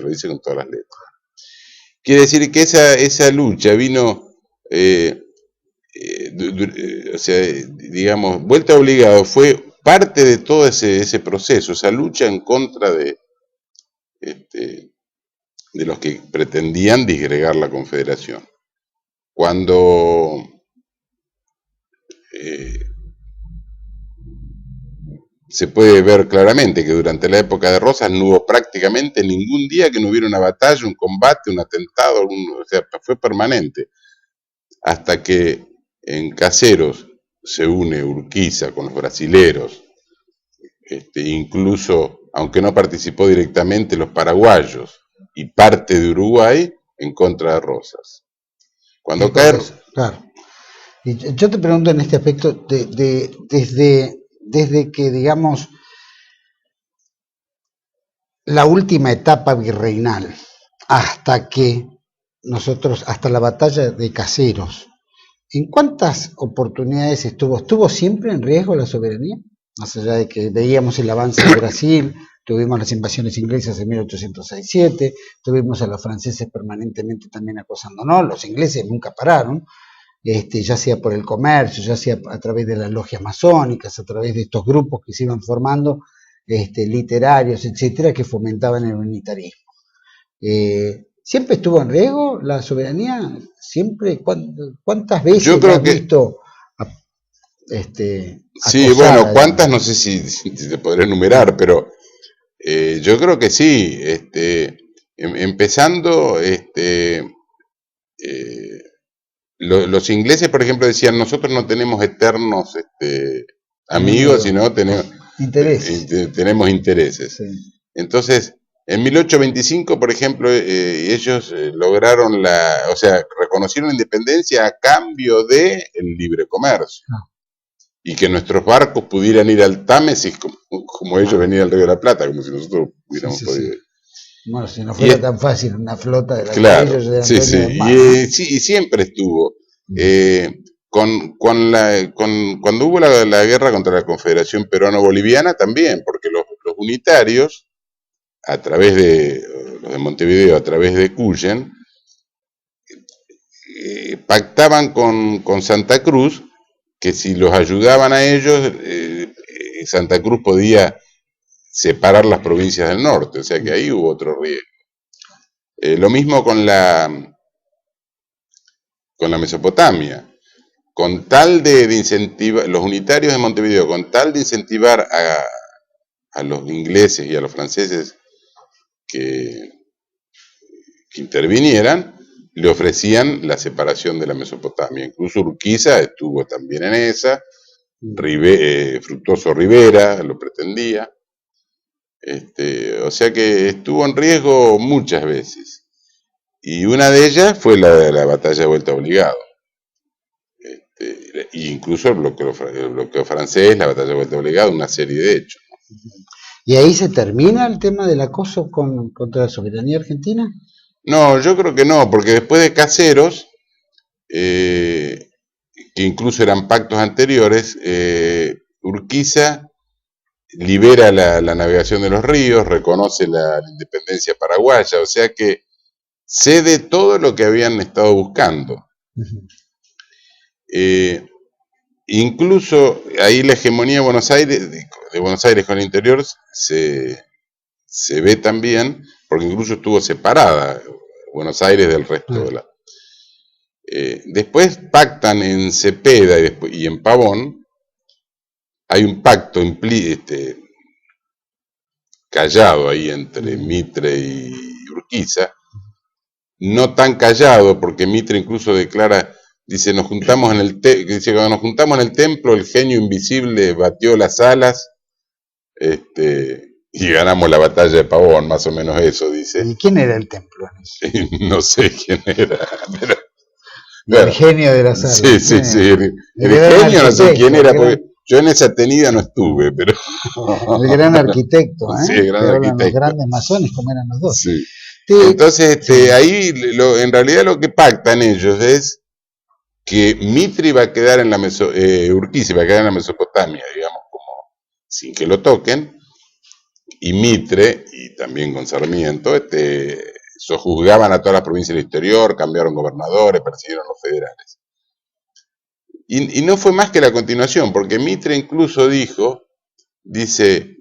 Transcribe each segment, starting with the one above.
te lo dice con todas las letras. Quiere decir que esa lucha vino, o sea, digamos, Vuelta Obligado fue parte de todo ese proceso, esa lucha en contra de los que pretendían disgregar la Confederación. Cuando se puede ver claramente que durante la época de Rosas no hubo prácticamente ningún día que no hubiera una batalla, un combate, un atentado, o sea, fue permanente. Hasta que en Caseros se une Urquiza con los brasileros, incluso, aunque no participó directamente, los paraguayos y parte de Uruguay en contra de Rosas. Cuando cae... Claro. Y yo te pregunto en este aspecto, desde que, digamos, la última etapa virreinal, hasta la batalla de Caseros, ¿en cuántas oportunidades estuvo siempre en riesgo la soberanía? Más allá de que veíamos el avance de Brasil, tuvimos las invasiones inglesas en 1806-7, tuvimos a los franceses permanentemente también acosándonos, los ingleses nunca pararon, ya sea por el comercio, ya sea a través de las logias masónicas, a través de estos grupos que se iban formando, literarios, etcétera, que fomentaban el unitarismo. ¿Siempre estuvo en riesgo la soberanía? ¿Siempre? ¿Cuántas veces yo creo que visto sí, bueno, cuántas no sé si te podré enumerar, pero yo creo que sí. Empezando, los ingleses, por ejemplo, decían, nosotros no tenemos eternos amigos, sino tenemos intereses. Sí. Entonces, en 1825, por ejemplo, ellos lograron o sea, reconocieron la independencia a cambio de el libre comercio. Y que nuestros barcos pudieran ir al Támesis como ellos venían al Río de la Plata, como si nosotros hubiéramos podido. Bueno, si no fuera tan fácil una flota de la claro, y siempre estuvo. Cuando hubo la guerra contra la Confederación Peruano-Boliviana también, porque los unitarios, a través de los de Montevideo, a través de Cuyen, pactaban con Santa Cruz que si los ayudaban a ellos, Santa Cruz podía separar las provincias del norte, o sea que ahí hubo otro riesgo. Lo mismo con la Mesopotamia. Con tal de incentivar, los unitarios de Montevideo, con tal de incentivar a los ingleses y a los franceses que intervinieran, le ofrecían la separación de la Mesopotamia. Incluso Urquiza estuvo también en esa, Fructuoso Rivera lo pretendía. O sea que estuvo en riesgo muchas veces. Y una de ellas fue la de la batalla de Vuelta Obligado. Incluso el bloqueo francés, la batalla de Vuelta Obligado, una serie de hechos. ¿Y ahí se termina el tema del acoso contra la soberanía argentina? No, yo creo que no, porque después de Caseros, que incluso eran pactos anteriores, Urquiza libera la navegación de los ríos, reconoce la independencia paraguaya, o sea que cede todo lo que habían estado buscando. Incluso ahí la hegemonía de Buenos Aires, de Buenos Aires con el interior, se ve también, porque incluso estuvo separada Buenos Aires del resto de la... después pactan en Cepeda y en Pavón, hay un pacto callado ahí entre Mitre y Urquiza, no tan callado, porque Mitre incluso declara, dice, dice, cuando nos juntamos en el templo, el genio invisible batió las alas, y ganamos la batalla de Pavón, más o menos eso, dice. ¿Y quién era el templo? No sé quién era, pero... El genio de las alas. Sí. El genio no sé quién era, porque yo en esa tenida no estuve, pero... El gran arquitecto, Sí, el gran arquitecto. Los grandes masones, como eran los dos. Sí. Entonces, ahí en realidad lo que pactan ellos es que Mitre iba a quedar en la Urquiza iba a quedar en la Mesopotamia, digamos, como sin que lo toquen, y Mitre, y también con Sarmiento, sojuzgaban a todas las provincias del interior, cambiaron gobernadores, persiguieron a los federales. Y no fue más que la continuación, porque Mitre incluso dice,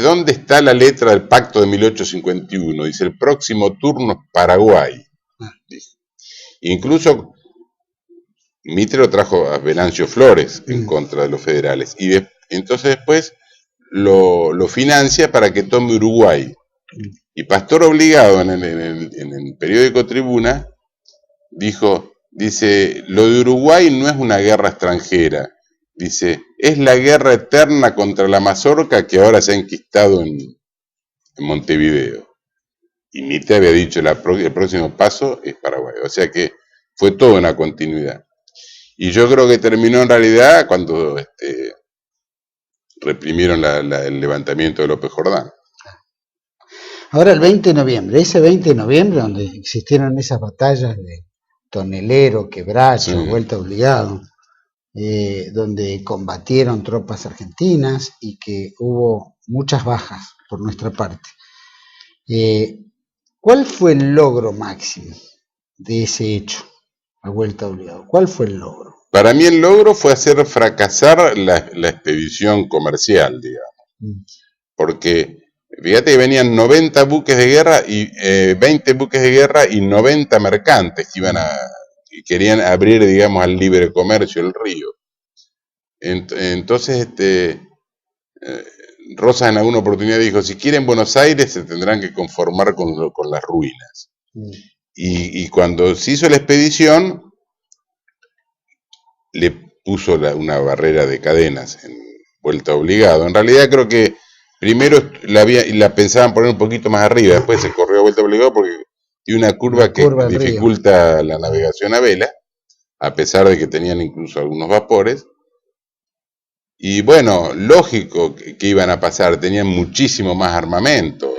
¿dónde está la letra del pacto de 1851? Dice, el próximo turno es Paraguay. Dijo. Incluso Mitre lo trajo a Venancio Flores en contra de los federales. Y entonces después lo financia para que tome Uruguay. Y Pastor Obligado en el periódico Tribuna dice, lo de Uruguay no es una guerra extranjera. Dice, es la guerra eterna contra la mazorca que ahora se ha enquistado en Montevideo. Y Mitre había dicho, el próximo paso es Paraguay. O sea que fue toda una continuidad. Y yo creo que terminó en realidad cuando reprimieron el levantamiento de López Jordán. Ahora el 20 de noviembre, ese 20 de noviembre donde existieron esas batallas de Tonelero, Quebracho, sí, Vuelta Obligado, donde combatieron tropas argentinas y que hubo muchas bajas por nuestra parte. ¿Cuál fue el logro máximo de ese hecho, la Vuelta Obligado? ¿Cuál fue el logro? Para mí el logro fue hacer fracasar la expedición comercial, digamos. Porque fíjate que venían 90 buques de guerra y 20 buques de guerra y 90 mercantes que y querían abrir, digamos, al libre comercio el río. Entonces, Rosas en alguna oportunidad dijo, si quieren Buenos Aires se tendrán que conformar con las ruinas. Y cuando se hizo la expedición, le puso una barrera de cadenas en Vuelta Obligado. En realidad creo que primero la pensaban poner un poquito más arriba, después se corrió a Vuelta Obligado porque tiene una curva que dificulta la navegación a vela, a pesar de que tenían incluso algunos vapores. Y bueno, lógico que iban a pasar, tenían muchísimo más armamento.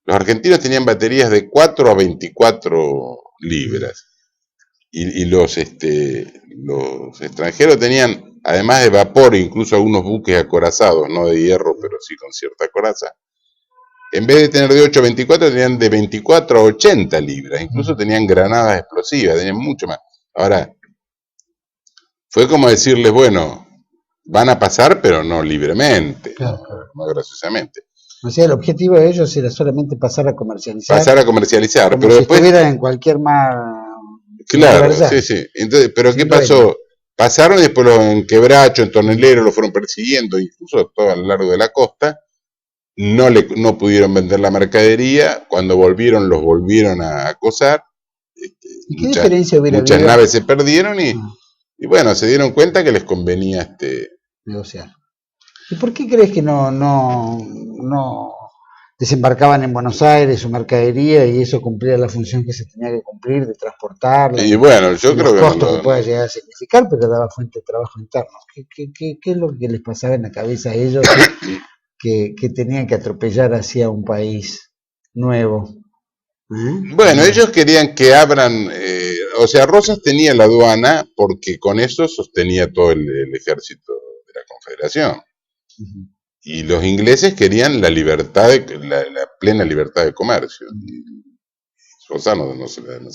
Los argentinos tenían baterías de 4 a 24 libras. Y los extranjeros tenían, además de vapor, incluso algunos buques acorazados, no de hierro, pero sí con cierta coraza. En vez de tener de 8 a 24, tenían de 24 a 80 libras. Incluso tenían granadas explosivas, tenían mucho más. Ahora, fue como decirles, bueno, van a pasar, pero no libremente, claro, no graciosamente. O sea, el objetivo de ellos era solamente pasar a comercializar. Pasar a comercializar, como pero si después... estuvieran en cualquier mar. Claro, sí, sí. Entonces, pero ¿qué pasó? Pasaron y después en Quebracho, en Tonelero, lo fueron persiguiendo, incluso todo a lo largo de la costa. No pudieron vender la mercadería. Cuando volvieron, los volvieron a acosar. ¿Y qué diferencia hubiera habido? Muchas naves se perdieron y bueno, se dieron cuenta que les convenía negociar. ¿Y por qué crees que no desembarcaban en Buenos Aires su mercadería y eso cumplía la función que se tenía que cumplir de transportarla? Y bueno, yo creo que... Los costos que pueda llegar a significar, pero daba fuente de trabajo interno. ¿Qué es lo que les pasaba en la cabeza a ellos que tenían que atropellar hacia un país nuevo? Bueno, ellos querían que abran... o sea, Rosas tenía la aduana porque con eso sostenía todo el ejército de la Confederación. Y los ingleses querían la libertad, la plena libertad de comercio. Y Rosas no se le iba a dar.